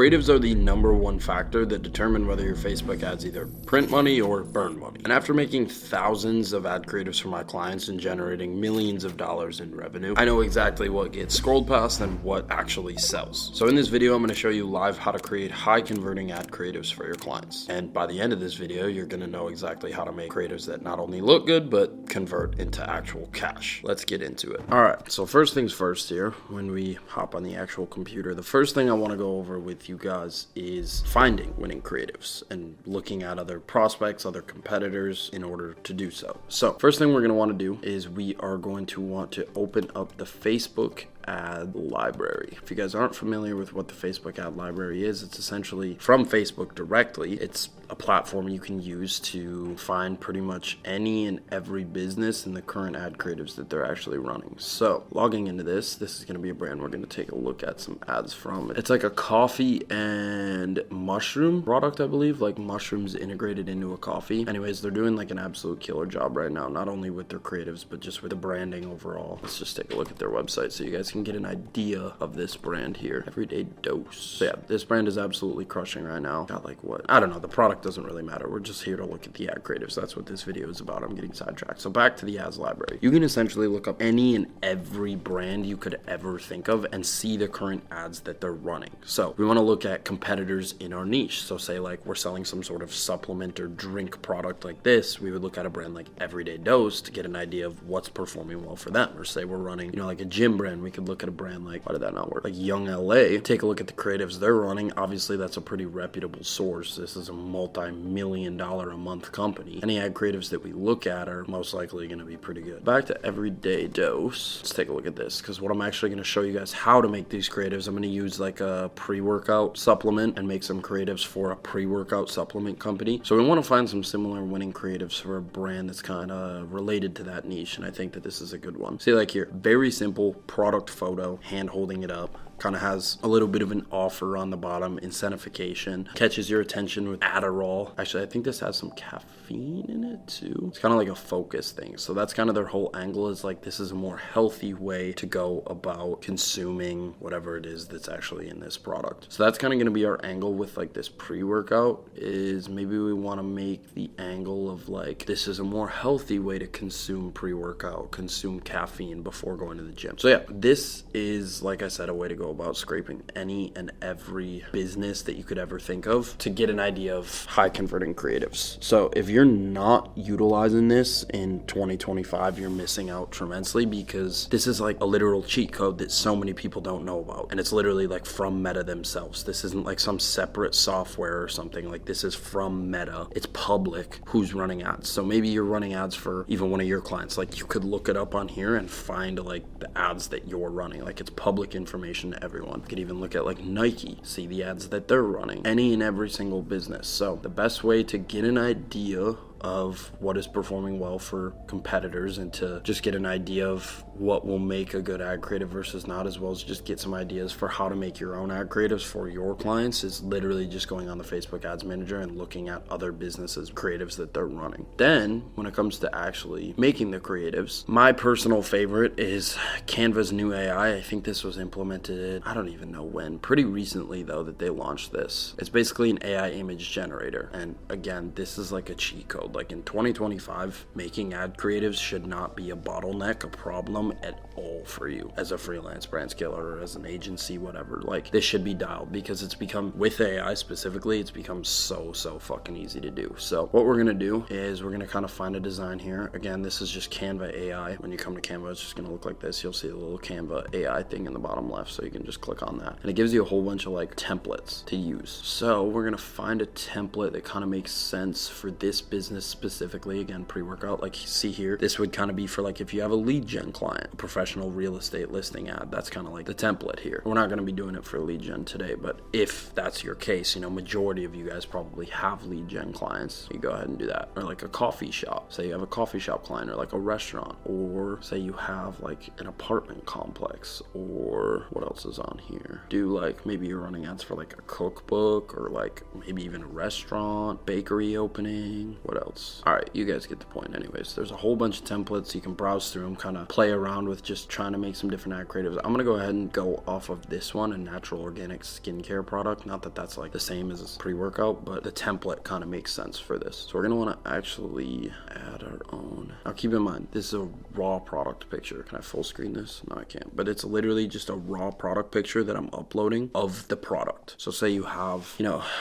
creatives are the #1 factor that determine whether your Facebook ads either print money or burn money. And after making thousands of ad creatives for my clients and generating millions of dollars in revenue, I know exactly what gets scrolled past and what actually sells. So in this video, I'm going to show you live how to create high converting ad creatives for your clients. And by the end of this video, you're going to know exactly how to make creatives that not only look good, but convert into actual cash. Let's get into it. All right. So first things first here, when we hop on the actual computer, the first thing I want to go over with you guys is finding winning creatives and looking at other prospects, other competitors in order to do so. So first thing we're going to want to do is we are going to want to open up the Facebook ad library. If you guys aren't familiar with what the Facebook ad library is, it's essentially from Facebook directly. It's a platform you can use to find pretty much any and every business and the current ad creatives that they're actually running. So logging into this is going to be a brand we're going to take a look at some ads from. It's like a coffee and mushroom product, I believe, like mushrooms integrated into a coffee. Anyways, they're doing like an absolute killer job right now, not only with their creatives, but just with the branding overall. Let's just take a look at their website so you guys can get an idea of this brand here. Everyday Dose. So yeah, this brand is absolutely crushing right now. Got like what? I don't know. The product doesn't really matter. We're just here to look at the ad creatives. That's what this video is about. I'm getting sidetracked. So back to the ads library. You can essentially look up any and every brand you could ever think of and see the current ads that they're running. So we want to look at competitors in our niche. So say like we're selling some sort of supplement or drink product like this, we would look at a brand like Everyday Dose to get an idea of what's performing well for them. Or say we're running, like a gym brand, we could look at a brand like, why did that not work? Like Young LA, take a look at the creatives they're running. Obviously that's a pretty reputable source. This is a multi-million-dollar a month company. Any ad creatives that we look at are most likely going to be pretty good. Back to Everyday Dose. Let's take a look at this, because what I'm actually going to show you guys how to make these creatives. I'm going to use like a pre-workout supplement and make some creatives for a pre-workout supplement company. So we want to find some similar winning creatives for a brand that's kind of related to that niche, and I think that this is a good one. See, like here, very simple product photo, hand holding it up. Kind of has a little bit of an offer on the bottom, incentivification, catches your attention with Adderall. Actually, I think this has some caffeine in it too. It's kind of like a focus thing. So that's kind of their whole angle, is like this is a more healthy way to go about consuming whatever it is that's actually in this product. So that's kind of going to be our angle with like this pre-workout, is maybe we want to make the angle of like this is a more healthy way to consume pre-workout, consume caffeine before going to the gym. So yeah, this is, like I said, a way to go about scraping any and every business that you could ever think of to get an idea of high converting creatives. So if you're not utilizing this in 2025, you're missing out tremendously, because this is like a literal cheat code that so many people don't know about. And it's literally like from Meta themselves. This isn't like some separate software or something. Like this is from Meta. It's public who's running ads. So maybe you're running ads for even one of your clients. Like you could look it up on here and find like the ads that you're running. Like it's public information to everyone. You could even look at like Nike, see the ads that they're running, any and every single business. So the best way to get an idea of what is performing well for competitors and to just get an idea of what will make a good ad creative versus not, as well as just get some ideas for how to make your own ad creatives for your clients, is literally just going on the Facebook Ads Manager and looking at other businesses' creatives that they're running. Then when it comes to actually making the creatives, my personal favorite is Canva's new AI. I think this was implemented, I don't even know when, pretty recently though that they launched this. It's basically an AI image generator, and again, this is like a cheat code. Like in 2025, making ad creatives should not be a bottleneck, a problem at all for you as a freelance brand scaler or as an agency, whatever. Like this should be dialed, because it's become, with AI specifically, it's become so fucking easy to do. So what we're gonna do is we're gonna kind of find a design here. Again, this is just Canva AI. When you come to Canva, it's just gonna look like this. You'll see the little Canva AI thing in the bottom left, so you can just click on that, and it gives you a whole bunch of like templates to use. So we're gonna find a template that kind of makes sense for this business specifically. Again, pre-workout, like you see here, this would kind of be for like if you have a lead gen client, a professional real estate listing ad. That's kind of like the template here. We're not going to be doing it for lead gen today, but if that's your case, majority of you guys probably have lead gen clients, you go ahead and do that. Or like a coffee shop, say you have a coffee shop client, or like a restaurant, or say you have like an apartment complex, or what else is on here? Do like maybe you're running ads for like a cookbook, or like maybe even a restaurant, bakery opening. What else? else. All right, you guys get the point. Anyways, there's a whole bunch of templates. You can browse through them, kind of play around with just trying to make some different ad creatives. I'm gonna go ahead and go off of this one, a natural organic skincare product. Not that that's like the same as a pre-workout, but the template kind of makes sense for this. So we're gonna want to actually add our own. Now keep in mind, this is a raw product picture. Can I full screen this? No, I can't. But it's literally just a raw product picture that I'm uploading of the product. So say you have,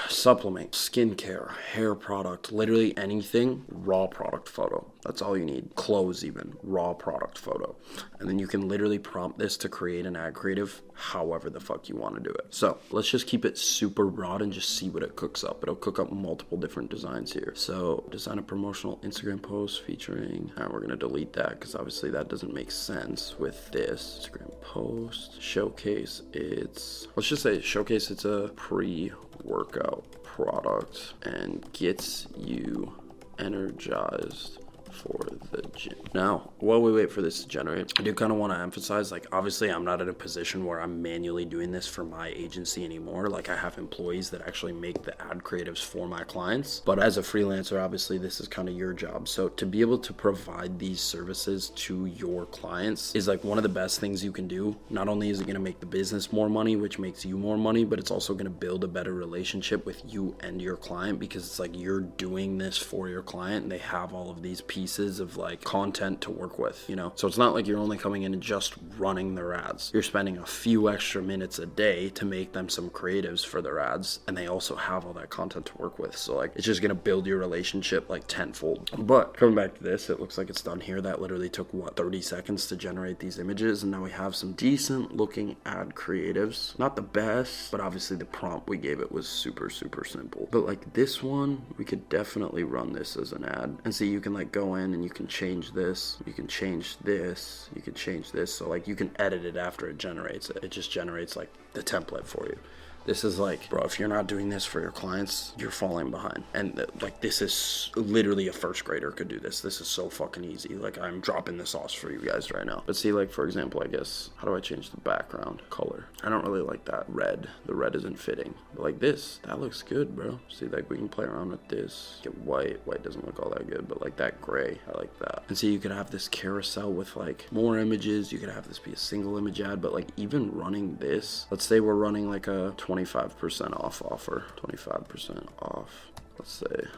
supplement, skincare, hair product, literally anything, raw product photo. That's all you need. Clothes even, raw product photo. And then you can literally prompt this to create an ad creative however the fuck you want to do it. So let's just keep it super broad and just see what it cooks up. It'll cook up multiple different designs here. So design a promotional Instagram post featuring, we're going to delete that because obviously that doesn't make sense with this. Instagram post, showcase let's just say showcase it's a pre-workout product and gets you energized for the gym. Now, while we wait for this to generate, I do kind of want to emphasize, like, obviously I'm not in a position where I'm manually doing this for my agency anymore. Like, I have employees that actually make the ad creatives for my clients. But as a freelancer, obviously this is kind of your job. So to be able to provide these services to your clients is like one of the best things you can do. Not only is it going to make the business more money, which makes you more money, but it's also going to build a better relationship with you and your client, because it's like you're doing this for your client and they have all of these pieces of like content to work with, so it's not like you're only coming in and just running their ads. You're spending a few extra minutes a day to make them some creatives for their ads, and they also have all that content to work with. So like it's just gonna build your relationship like tenfold. But coming back to this, it looks like it's done here. That literally took 30 seconds to generate these images, and now we have some decent looking ad creatives. Not the best, but obviously the prompt we gave it was super simple. But like this one, we could definitely run this as an ad and see. You can like go in and you can change this, you can change this, you can change this. So like you can edit it after it generates it. It just generates like the template for you. This is like, bro, if you're not doing this for your clients, you're falling behind. And like, this is literally a first grader could do this. This is so fucking easy. Like, I'm dropping the sauce for you guys right now. But see, like, for example, I guess, how do I change the background color? I don't really like that red. The red isn't fitting. But like this, that looks good, bro. See, like, we can play around with this. Get white. White doesn't look all that good, but like that gray, I like that. And see, you could have this carousel with like more images. You could have this be a single image ad, but like even running this, let's say we're running like a 25% off offer, 25% off, let's say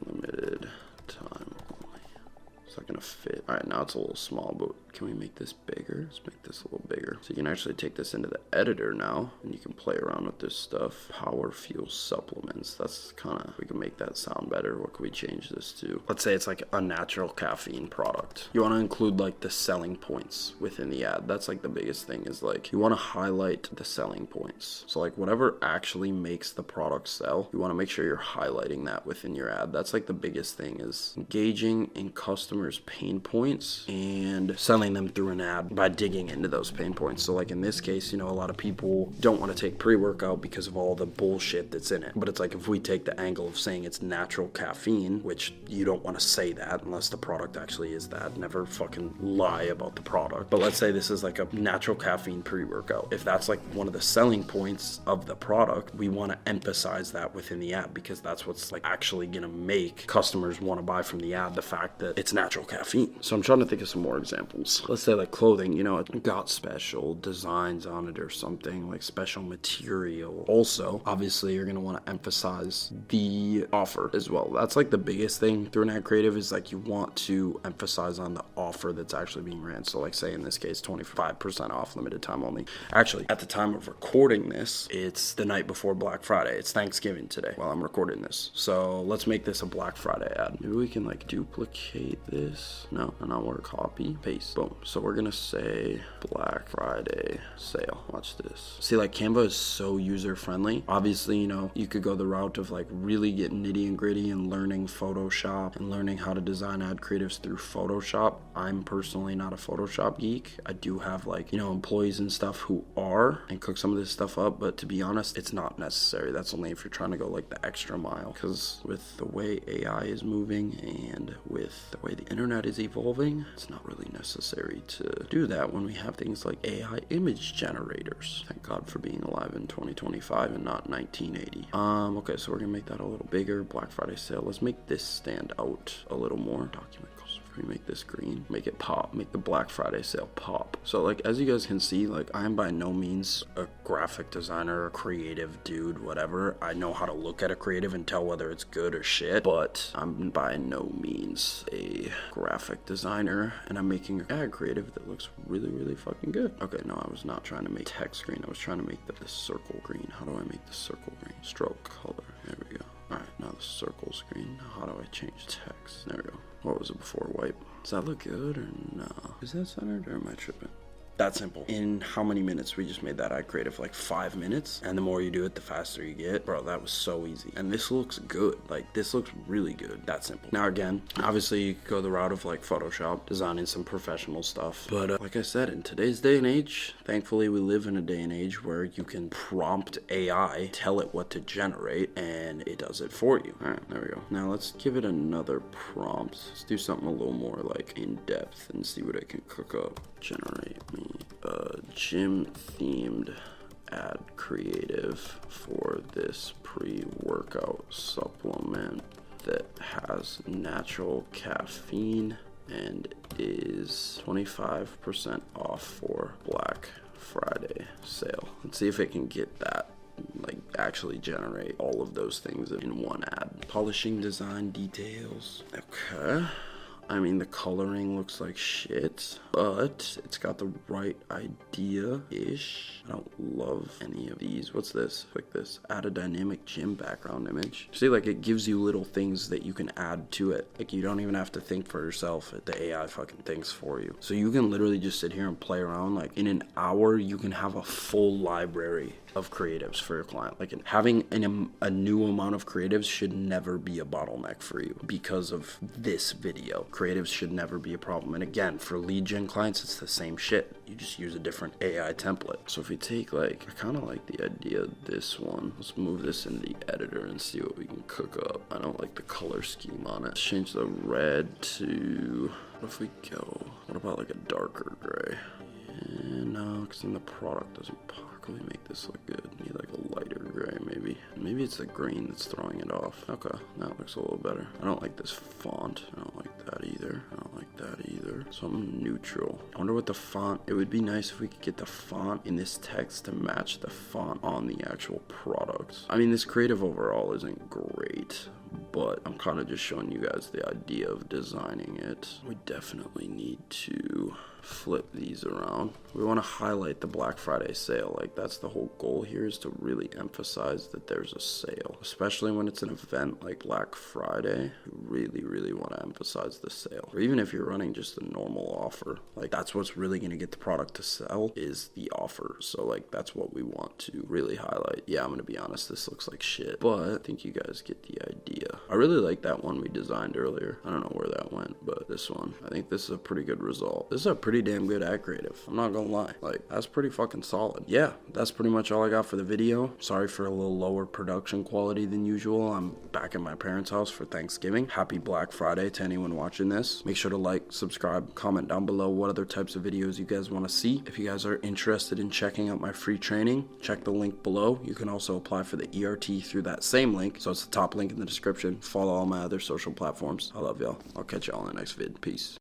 limited time only. Is that gonna fit? All right, now it's a little small, but can we make this bigger? Let's make this a little bigger. So you can actually take this into the editor now, and you can play around with this stuff. Power Fuel Supplements. That's kind of, we can make that sound better. What can we change this to? Let's say it's like a natural caffeine product. You want to include like the selling points within the ad. That's like the biggest thing, is like you want to highlight the selling points. So like whatever actually makes the product sell, you want to make sure you're highlighting that within your ad. That's like the biggest thing, is engaging in customers' pain points and selling them through an ad by digging into those pain points. So like in this case, a lot of people don't want to take pre-workout because of all the bullshit that's in it. But it's like, if we take the angle of saying it's natural caffeine, which you don't want to say that unless the product actually is that. Never fucking lie about the product. But let's say this is like a natural caffeine pre-workout. If that's like one of the selling points of the product, we want to emphasize that within the ad, because that's what's like actually gonna make customers want to buy from the ad, the fact that it's natural caffeine. So I'm trying to think of some more examples. Let's say like clothing, it got special designs on it or something, like special material. Also, obviously you're going to want to emphasize the offer as well. That's like the biggest thing through an ad creative, is like you want to emphasize on the offer that's actually being ran. So like say in this case, 25% off, limited time only. Actually, at the time of recording this, it's the night before Black Friday. It's Thanksgiving today while I'm recording this. So let's make this a Black Friday ad. Maybe we can like duplicate this. No, not work. Copy, paste, boom. So we're gonna say Black Friday sale. Watch this. See, like Canva is so user friendly. Obviously, you could go the route of like really getting nitty and gritty and learning Photoshop and learning how to design ad creatives through Photoshop. I'm personally not a Photoshop geek. I do have like, employees and stuff who are and cook some of this stuff up, but to be honest, it's not necessary. That's only if you're trying to go like the extra mile, because with the way AI is moving and with the way the internet is evolving, it's not really necessary to do that when we have things like AI image generators. Thank God for being alive in 2025 and not 1980. Okay, so we're gonna make that a little bigger. Black Friday sale. Let's make this stand out a little more. Document cost. We make this green, make it pop, make the Black Friday sale pop. So like, as you guys can see, like, I am by no means a graphic designer, a creative dude, whatever. I know how to look at a creative and tell whether it's good or shit, but I'm by no means a graphic designer, and I'm making an ad creative that looks really, really fucking good. Okay, no, I was not trying to make text green. I was trying to make the circle green. How do I make the circle green? Stroke color. There we go. All right, now the circle's green. Now how do I change text? There we go. What was it before? White. Does that look good or no? Is that centered or am I tripping? That simple. In how many minutes? We just made that ad creative, like 5 minutes. And the more you do it, the faster you get. Bro, that was so easy. And this looks good. Like, this looks really good. That simple. Now, again, obviously you could go the route of like Photoshop, designing some professional stuff. But like I said, in today's day and age, thankfully we live in a day and age where you can prompt AI, tell it what to generate, and it does it for you. All right, there we go. Now let's give it another prompt. Let's do something a little more like in depth and see what it can cook up. Generate me a gym themed ad creative for this pre-workout supplement that has natural caffeine and is 25% off for Black Friday sale. Let's see if it can get that, like actually generate all of those things in one ad. Polishing design details. Okay. I mean, the coloring looks like shit, but it's got the right idea-ish. I don't love any of these. What's this? Like this. Add a dynamic gym background image. See, like, it gives you little things that you can add to it. Like, you don't even have to think for yourself. The AI fucking thinks for you. So you can literally just sit here and play around. Like, in an hour, you can have a full library of creatives for your client. Like, having a new amount of creatives should never be a bottleneck for you because of this video. Creatives should never be a problem. And again, for lead gen clients, it's the same shit. You just use a different AI template. So if we take, like, I kind of like the idea of this one. Let's move this in the editor and see what we can cook up. I don't like the color scheme on it. Let's change the red to, what if we go, what about like a darker gray? Yeah, no, because then the product doesn't pop. Can we make this look good? Need like a lighter gray, maybe. Maybe it's the green that's throwing it off. Okay, that looks a little better. I don't like this font. I don't like that either. I don't like that either. Something neutral. I wonder what the font, it would be nice if we could get the font in this text to match the font on the actual product. I mean, this creative overall isn't great, but I'm kind of just showing you guys the idea of designing it. We definitely need to flip these around. We want to highlight the Black Friday sale. Like, that's the whole goal here, is to really emphasize that there's a sale, especially when it's an event like Black Friday. You really want to emphasize the sale. Or even if you're running just a normal offer, like, that's what's really going to get the product to sell, is the offer. So like, that's what we want to really highlight. Yeah, I'm gonna be honest, this looks like shit, but I think you guys get the idea. I really like that one we designed earlier. I don't know where that went, but this one, I think this is a pretty good result. This is a pretty damn good ad creative. I'm not gonna lie. Like, that's pretty fucking solid. Yeah, that's pretty much all I got for the video. Sorry for a little lower production quality than usual. I'm back at my parents' house for Thanksgiving. Happy Black Friday to anyone watching this. Make sure to like, subscribe, comment down below what other types of videos you guys want to see. If you guys are interested in checking out my free training, check the link below. You can also apply for the ERT through that same link. So it's the top link in the description. Follow all my other social platforms. I love y'all. I'll catch y'all in the next vid. Peace.